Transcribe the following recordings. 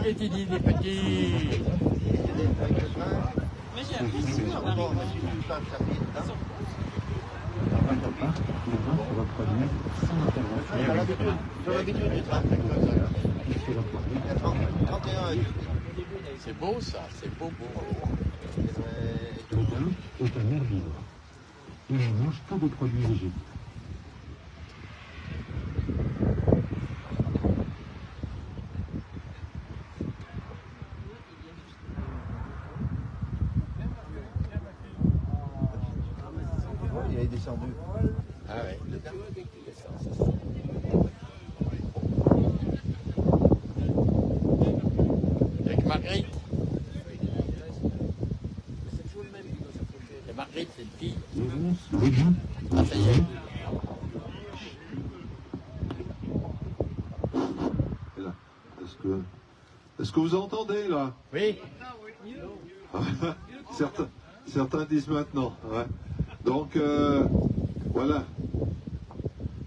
Qu'est-ce qu'il dit, les petits? C'est beau ça, c'est beau, beau. Le daim est un herbivore. Il ne mange pas de produits végétaux. Il est descendu. Ah ouais, le daim descend, ça. Avec Marguerite. Et Marguerite, c'est une fille. Ah, ça y est. Est-ce que vous entendez là? Oui. Certains disent maintenant. Ouais. Donc voilà.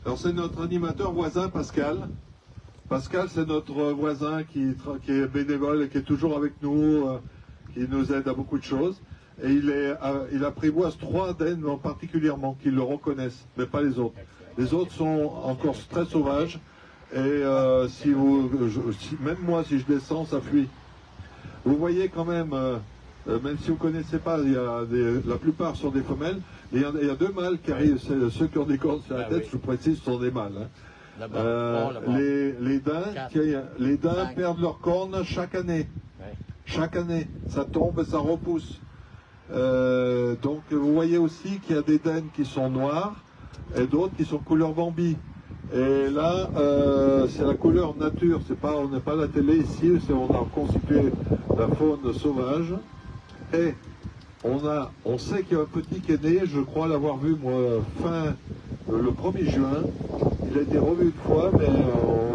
Alors c'est notre animateur voisin Pascal. Pascal, c'est notre voisin qui est bénévole et qui est toujours avec nous, qui nous aide à beaucoup de choses. Et il apprivoise 3 dennes particulièrement, qui le reconnaissent, mais pas les autres. Les autres sont encore très sauvages. Et même moi, si je descends, ça fuit. Vous voyez quand même, même si vous ne connaissez pas, la plupart sont des femelles. Il y a 2 mâles qui arrivent, ceux qui ont des cornes sur la tête, je vous précise, sont des mâles. Hein. Les daims perdent leurs cornes chaque année. Ouais. Chaque année, ça tombe et ça repousse. Donc vous voyez aussi qu'il y a des daims qui sont noirs et d'autres qui sont couleur Bambi. Et là, c'est la couleur nature, on n'est pas à la télé ici, on a constitué la faune sauvage. Et on sait qu'il y a un petit qui est né, je crois l'avoir vu moi le 1er juin. Il a été revu une fois, mais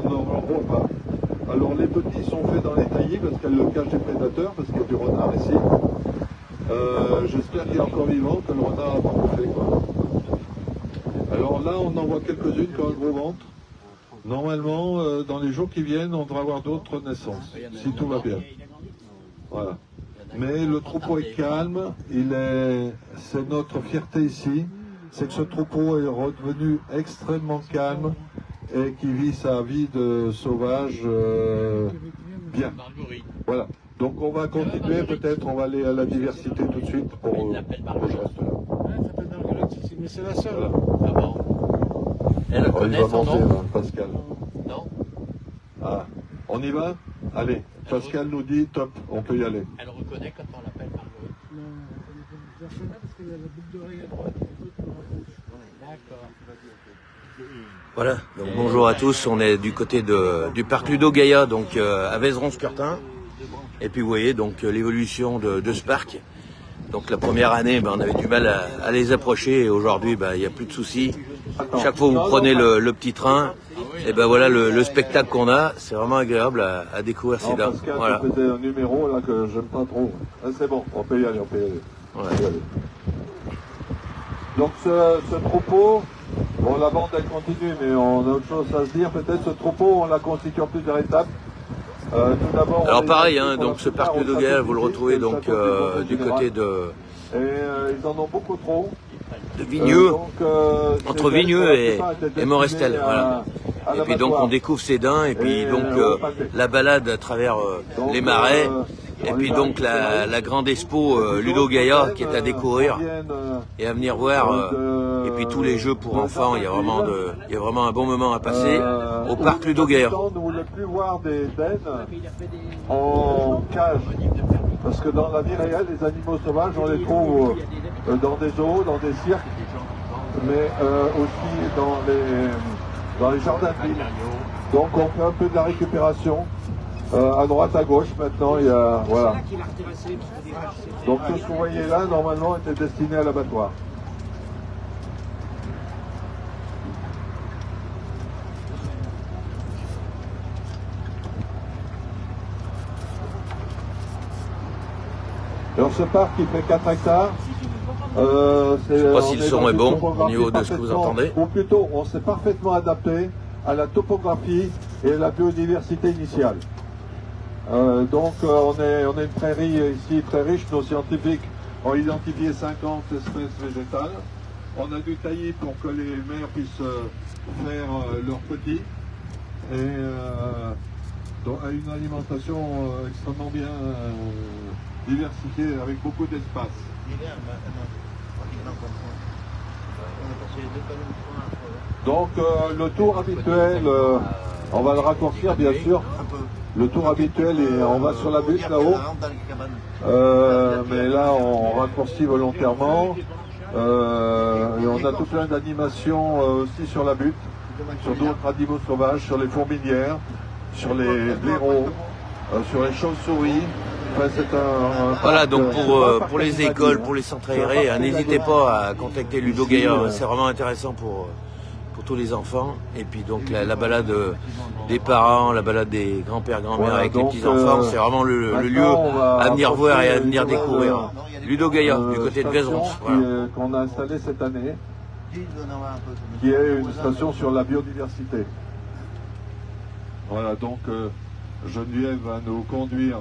on n'en voit pas. Alors les petits sont faits dans les taillis parce qu'il y a le cage des prédateurs, parce qu'il y a du renard ici. J'espère qu'il est encore vivant, que le renard n'a pas bouffé, quoi. Alors là, on en voit quelques-unes qui ont un gros ventre. Normalement, dans les jours qui viennent, on devra avoir d'autres naissances, si tout va bien. Voilà. Mais le troupeau est calme, c'est notre fierté ici, c'est que ce troupeau est redevenu extrêmement calme et qui vit sa vie de sauvage bien. Voilà. Donc on va continuer, peut-être on va aller à la diversité tout de suite pour que je reste là. Mais c'est la seule. Voilà. Ah bon. Elle connaît son nom, là, Pascal. Non. Ah, on y va? Allez, Pascal nous dit top, on peut y aller. Elle reconnaît quand on l'appelle Marguerite. Non, je la reconnais parce qu'il y a la boucle d'oreille à droite. D'accord. Voilà, donc bonjour à tous, on est du côté du parc Ludo Gaïa, donc à Vézeron-Squertin. Et puis vous voyez donc l'évolution de ce parc. Donc la première année, on avait du mal à les approcher et aujourd'hui, il n'y a plus de soucis. Chaque fois que vous prenez le petit train, et ben voilà le spectacle qu'on a, c'est vraiment agréable à découvrir ces dames. Pascal, voilà. tu faisais un numéro là que j'aime pas trop. Ah, c'est bon, on peut y aller, on peut y aller. Ouais. On peut y aller. Donc ce troupeau, bon la vente elle continue, mais on a autre chose à se dire. Peut-être ce troupeau, on l'a constitué en plusieurs étapes. Tout d'abord, alors pareil, hein, donc ce parc Ludo Gaïa, vous le retrouvez donc du côté de... Et ils en ont beaucoup trop. De Vigneux, entre Vigneux et Morestel, voilà. Et puis donc on découvre ces daims et puis donc la balade à travers les marais et puis donc la grande expo Ludo Gaïa qui est à découvrir et à venir voir et puis tous les jeux pour enfants, il y a vraiment un bon moment à passer au parc Ludo Gaïa. On ne voulait plus voir des dennes en cage. Parce que dans la vie réelle, les animaux sauvages, on les trouve dans des zoos, dans des cirques, mais aussi dans les jardins de ville. Donc on fait un peu de la récupération. À droite, à gauche, maintenant, il y a... Voilà. Qui l'a reterrassé, parce que des vaches, c'est- Donc tout ce que vous voyez là, normalement, était destiné à l'abattoir. Alors ce parc, il fait 4 hectares. Je sais pas si le son est bon au niveau de ce que vous entendez. Ou plutôt, on s'est parfaitement adapté à la topographie et à la biodiversité initiale. Donc on est une prairie ici très riche. Nos scientifiques ont identifié 50 espèces végétales. On a dû tailler pour que les mères puissent faire leurs petits. Et donc, à une alimentation extrêmement bien diversifiée avec beaucoup d'espace. Donc le tour habituel, on va le raccourcir bien sûr. Le tour habituel, et on va sur la butte là-haut. Mais là, on raccourcit volontairement. Et on a tout plein d'animations aussi sur la butte, sur d'autres animaux sauvages, sur les fourmilières, sur les blaireaux, sur les chauves-souris. Enfin, c'est voilà, donc pour les écoles, pour les centres aérés, n'hésitez pas à contacter Ludo Gaillard, c'est vraiment intéressant pour tous les enfants. Et puis donc la balade des parents, la balade des grands-pères, grand-mères voilà, avec les petits-enfants, c'est vraiment le lieu à venir voir et à venir découvrir. Ludo Gaillard, du côté de Vézerons. Voilà. Qu'on a installé cette année, qui est une station sur la biodiversité. Voilà, donc Geneviève va nous conduire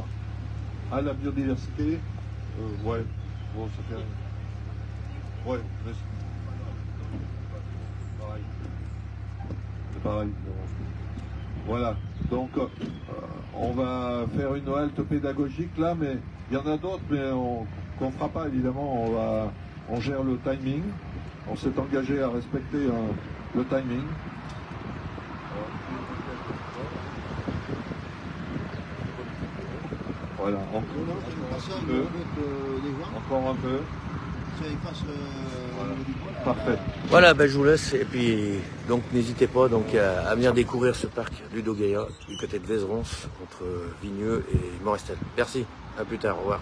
à la biodiversité. Ouais, bon, ça fait... Ouais, mais c'est pareil. Voilà, donc on va faire une halte pédagogique là, mais il y en a d'autres, mais qu'on ne fera pas évidemment. On gère le timing. On s'est engagé à respecter le timing. Voilà, encore un peu. Voilà. Parfait. Voilà, ben je vous laisse et puis donc n'hésitez pas donc à venir découvrir ce parc Ludo Gaillard du côté de Vézerons entre Vigneux et Morestel. Merci, à plus tard, au revoir.